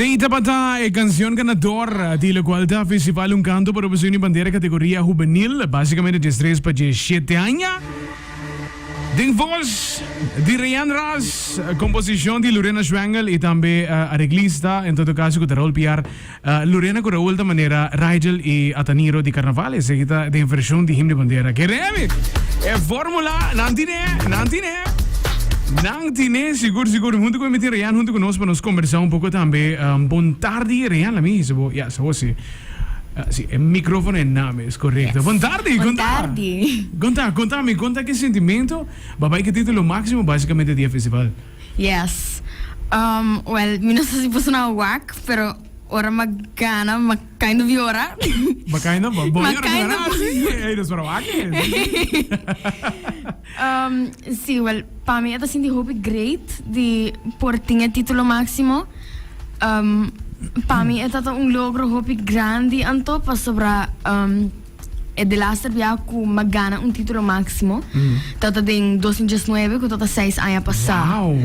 Feita para a canção ganadora, de qual está festival canto para a bandeira categoria juvenil, basicamente de 3 para 7 anos. De voz de Ryan Ras, composição de Lorena Schwengel e também arreglista, em todo caso, que Raul Piar, Lorena com Raul da maneira Rigel e Ataniro de Carnaval, e seguida de versão de himno de bandeira. Que é fórmula, Nang tine siguro junto com o Ryan junto conosco para nos conversar pouco também. Bom tarde Ryan, amigo. Ya, so si. Sì, il microfono è name, è corretto. Yes. Buon tardi, Buon tardi. Conta che sentimento, babai che titolo máximo basicamente di festival. Yes. Well, mi non so se fosse una whack, pero ora magana, ma kind of ora. Bacana, boy, Bacana, Hey, dat is wel waar. Sí, well, para mí esta sinti hope great di porting el título máximo. Para mí esta un logro hope grande anto pa sobra e de laatste via ku magana un título máximo. Tata em 2019 ku tata 6 anos passado. Wow.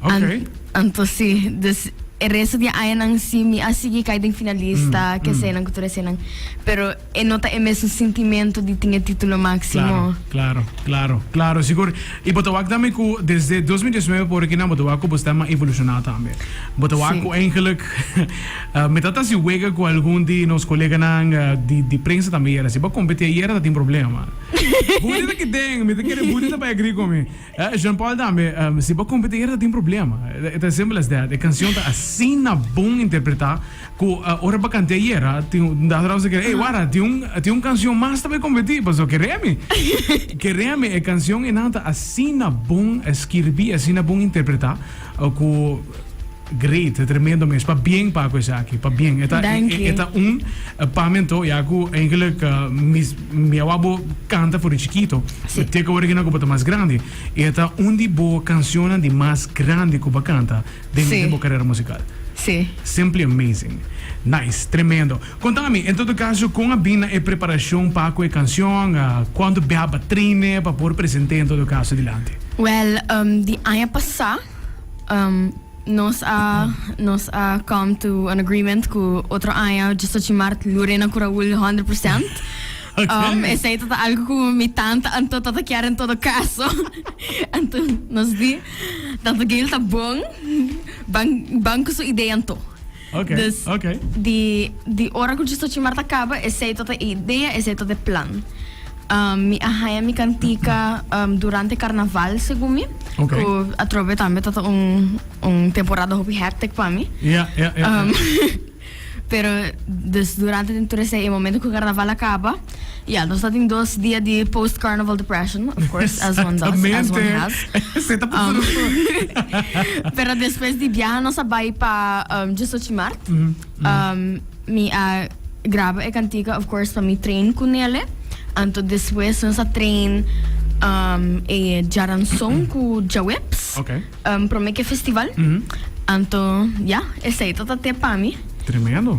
Okay. Anto sí, dus el resto de años nang si mi asigi kay ding finalista que se nang cultura se nang, pero nota é mesmo sentimento de tinha título máximo. Claro, seguro. E Botawaco também que desde 2019 por aqui na Botawaco bastante evolucionado também. Botawaco eigenlijk met dat se wega com algum de nos colegas de prensa também era se ba competir era tem problema. Bonita que tem, me quer bonita para agir comigo. Jean Paul também se ba competir era tem problema. É simples as that. A canção tá assim na bom interpretar que ora ba cantar era tem da outra que ei wara tem canção mais também competir, mas o que Quereme a canção é nada assim na bom escrever, assim na bom interpretar que great, tremendo mesmo, para bem para coisa aqui, para bem. Eta pamento ya que eigenlijk mi awabo canta por chiquito. Sí. Te que origina como mais grande. Eta de boa canção de mais grande que canta dentro Sí. de carreira musical. Sí. Simply amazing. Nice, tremendo. Contame, em todo caso, com a bina e preparação para a canção, quando beaba treine para pôr presente em todo caso adiante. Well, the ano passado, nos come to an agreement com outro ano, just to chimart Lorena Curaul 100%. Essa aí tá algo com mi tanta, anto tá quer em todo caso. Anto nos di, tanto que ele tá bom, banco sua ideia anto. Ok, Dus ok. die ora que justo chimar acaba, essa aí toda ideia, essa aí toda plan. Mi ahaya mi cantica durante carnaval, segundo me. Ok. A trove também tá temporada hobby hectic para mim. Yeah. Pero durante esse momento que o carnaval acaba, nós temos 2 dias de post-carnival depression, of course, as one does, as one has. Você tá passando Pero depois de viajar, nós vai para Justo Chimart. Mi grava e cantica, of course, para mi train com ele. Anto depois nós train e jaranção com Jaweps. Ok. Para mim que festival. Anto, esse aí tá até para mim. Tremendo,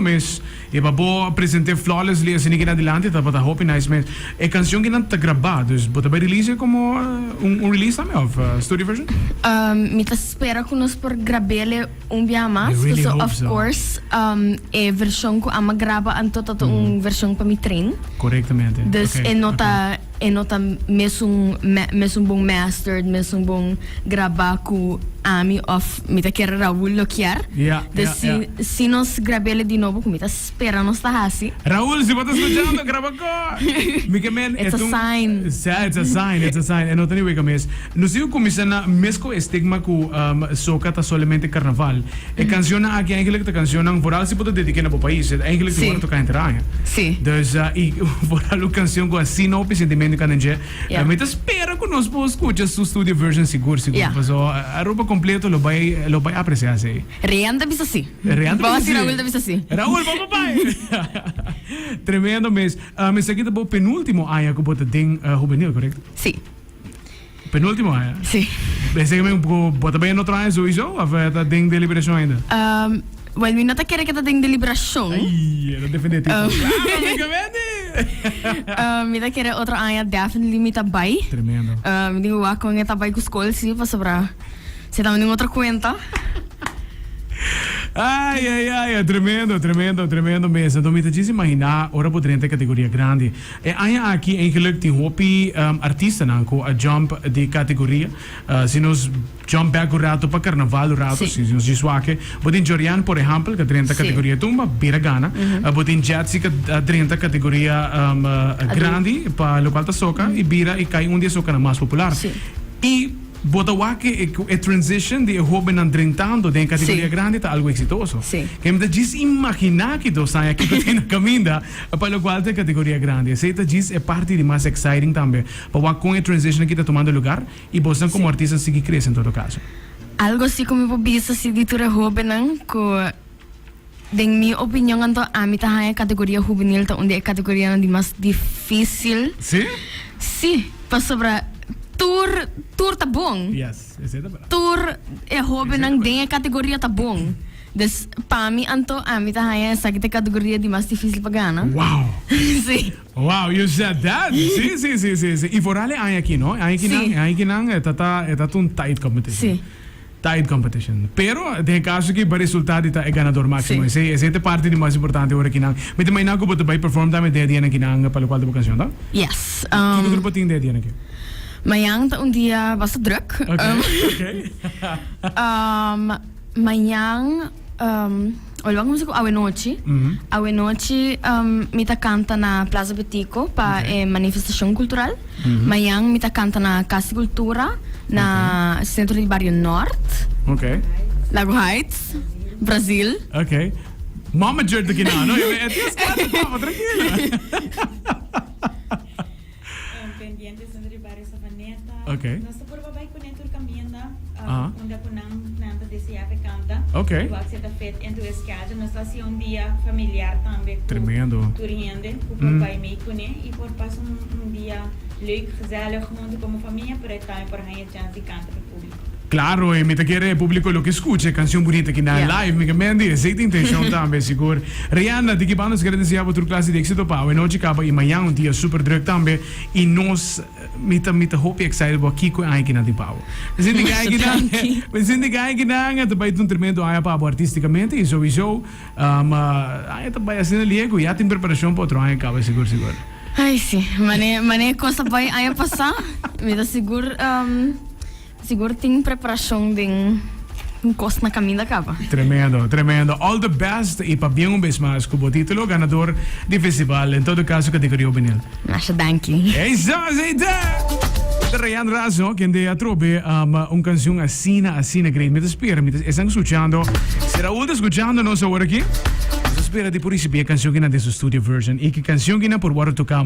mas e babo apresentei flawlessly assim que adelante tá para hope nice mas é canção que não tá gravada, dus bota vai release como release também of studio version. Me tá espera que nós por gravar dia mais, I really so hope of so. course é versão que ama grava anto tá versão para mi train. Correctamente. Dus Okay, nota mesmo bom mastered, mesmo bom gravar com ami of me tá querer Raul loquiar. Yeah. Se nós gravar de novo, como tá espera nós tá assim. Raul, se você está escutando, grava com. It's a sign. It's a sign. E não tem que mais. Não sei como isso na mesmo estigma que soca tá somente carnaval. E canção aqui eigenlijk tá canção voral se pode dedicar no país. Eigenlijk Sim. tu tocar entrar. Sim. Dus e voral o canção com assim não sentimento que a gente. Mas espero que nós possamos escutar sua studio version seguro. Mas a roupa completa lo vai apreciar assim. Reanda bisa assim. Reanda Raul bisa assim. Raul, papai! Tremendo, mas aqui tá o penúltimo ano que bota tem juvenil, correto? Sim. Penúltimo ano? Sim. Pensei que bota bem no outro ano sowieso, ou tá tem deliberação ainda? Well, mi nota quer que tá tem deliberação. Ai, era definitivo. Mi tá quer outro ano definitely mi tá bay. Tremendo. Mi digo com que tá bay com escola sim, para sobrar. Você tá em outra conta. Ai, tremendo mesmo. Então, me te imaginar, ora poderia ter categoria grande. E aí aqui, eigenlijk, tem hopi artista com a jump de categoria. Se nós jump back o rato para carnaval o rato, se nós dissuake. Botin Jorian, por exemplo, que 30 categoria tumba, bira gana. Botin Jetsi, que 30 categoria grande, para local da soca, e bira e cai dia soca na mais popular. E Botawake e transition de joven an 30 de categoria Sí. grande está algo exitoso. Sí. Que me diz imaginar que dos anos que tem na caminda para o qual tem categoria grande. Essa diz é parte de mais exciting também. Para com a transition que está tomando lugar e você como artista seguir crescendo em todo caso. Algo assim como eu vi se ditura joven que den minha opinião anto a mim tá a categoria juvenil tá onde é categoria de mais difícil. Sim? Sim, para sobra tour tá bom. Yes, essa é a verdade. Tour é joven ang den a categoria tá bom. Des para mim anto a mim tá a essa categoria de mais difícil para ganhar. Wow. Sim. Wow, you said that? Sim. E for alle aqui, não? Aqui não, é um tight competition. Sim. Tight competition. Pero, tem caso que o resultado é ganador máximo. Sim. Essa é a parte de mais importante agora aqui não. Mas também não que você vai perform também de dia aqui não, para o qual de canção, tá? Yes. Que grupo tem de dia aqui? Mayang tá dia basta druk. Okay. Mayang olha vamos com awe noite. Awe noite mita canta na Plaza Betico para manifestação cultural. Mayang mita canta na Casa Cultura na Centro de Barrio Norte. Okay. Lago Heights, Brasil. Okay. Mama Jared aqui não, não? É tranquilo. Pendientes entre Barrio Savaneta. Okay. Nós por babai com netur caminhanda, Ah. onde kunang nanda deseava canta. Okay. Igual que está feito em tua escada, nós fazia dia familiar também. Tremendo. Turiende, o papai me cune e por passar dia leuk, gezellig, junto como família, para também por ganhar chance de cantar para o público. Claro, e me quiere el público lo que escuche, canción bonita que na Yeah. live, me mendi, esa es la intención también, seguro. Rihanna, de que vamos a desear otra clase de éxito para hoy noche, acaba y mañana un día super direct también, y nos, mita hope excited about Kiko ay que na di pao. Me siento que ay que na, te vai un tremendo ay para artísticamente, y sowieso, ay te vai haciendo liego, ya tem preparación para otro ay acaba, seguro. Ai sim, mané coisa vai aí passar. Me dá seguro tem preparação de coisa na caminho da capa. Tremendo. All the best y para bien un vez más como título ganador de festival, en todo caso categoría juvenil. Nasha dankie. Eso, de Ryan Razo, quien de atrobe una canción así, great. Me espera, me están escuchando. Si Raúl está escuchando, no sé ahora aquí. Me espera de por ese canción que na de su studio version y que canción que na por what tocamos.